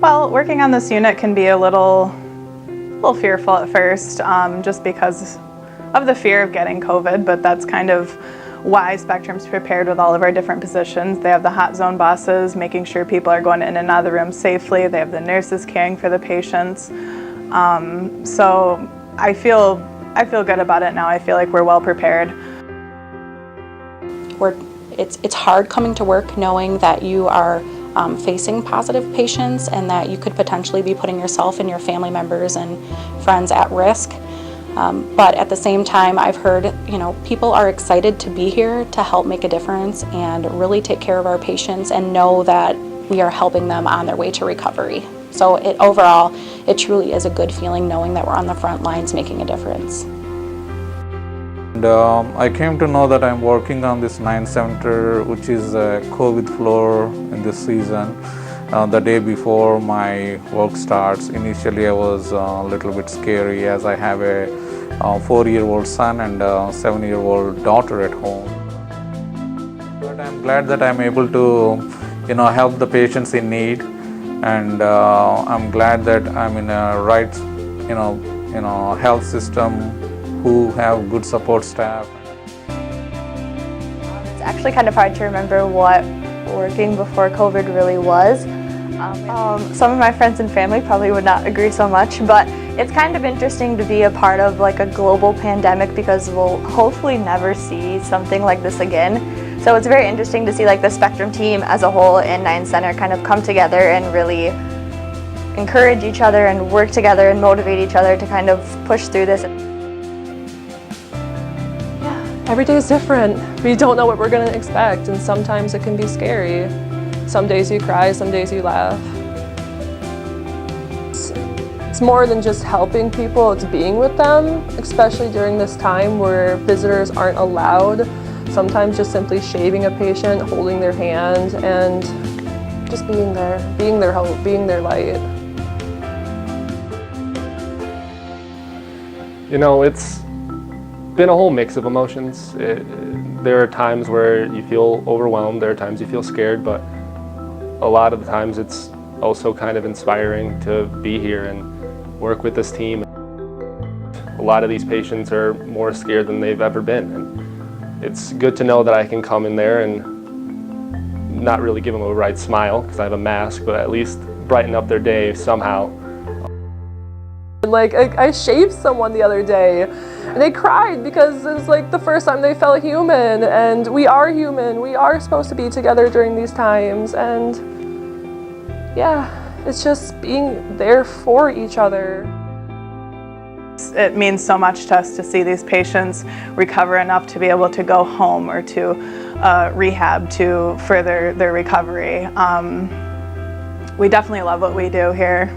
Well, working on this unit can be a little fearful at first, just because of the fear of getting COVID, but that's kind of why Spectrum's prepared with all of our different positions. They have the hot zone bosses, making sure people are going in and out of the room safely. They have the nurses caring for the patients. So I feel good about it now. I feel like we're well prepared. It's hard coming to work knowing that you are facing positive patients and that you could potentially be putting yourself and your family members and friends at risk. But at the same time, I've heard, people are excited to be here to help make a difference and really take care of our patients and know that we are helping them on their way to recovery. So overall, it truly is a good feeling knowing that we're on the front lines making a difference. And I came to know that I'm working on this 9 center, which is a COVID floor in this season. The day before my work starts, initially I was a little bit scary as I have a 4-year-old son and a 7-year-old daughter at home. But I'm glad that I'm able to, help the patients in need, and I'm glad that I'm in a right, health system who have good support staff. It's actually kind of hard to remember what working before COVID really was. Some of my friends and family probably would not agree so much, but it's kind of interesting to be a part of like a global pandemic because we'll hopefully never see something like this again. So it's very interesting to see like the Spectrum team as a whole and 9 Center kind of come together and really encourage each other and work together and motivate each other to kind of push through this. Every day is different. We don't know what we're going to expect, and sometimes it can be scary. Some days you cry, some days you laugh. It's more than just helping people, it's being with them, especially during this time where visitors aren't allowed. Sometimes just simply shaving a patient, holding their hand, and just being there, being their hope, being their light. It's been a whole mix of emotions. There are times where you feel overwhelmed, there are times you feel scared, but a lot of the times it's also kind of inspiring to be here and work with this team. A lot of these patients are more scared than they've ever been, and it's good to know that I can come in there and not really give them a bright smile because I have a mask, but at least brighten up their day somehow. Like, I shaved someone the other day and they cried because it was like the first time they felt human, and we are human. We are supposed to be together during these times, and yeah, it's just being there for each other. It means so much to us to see these patients recover enough to be able to go home or to rehab to further their recovery. We definitely love what we do here.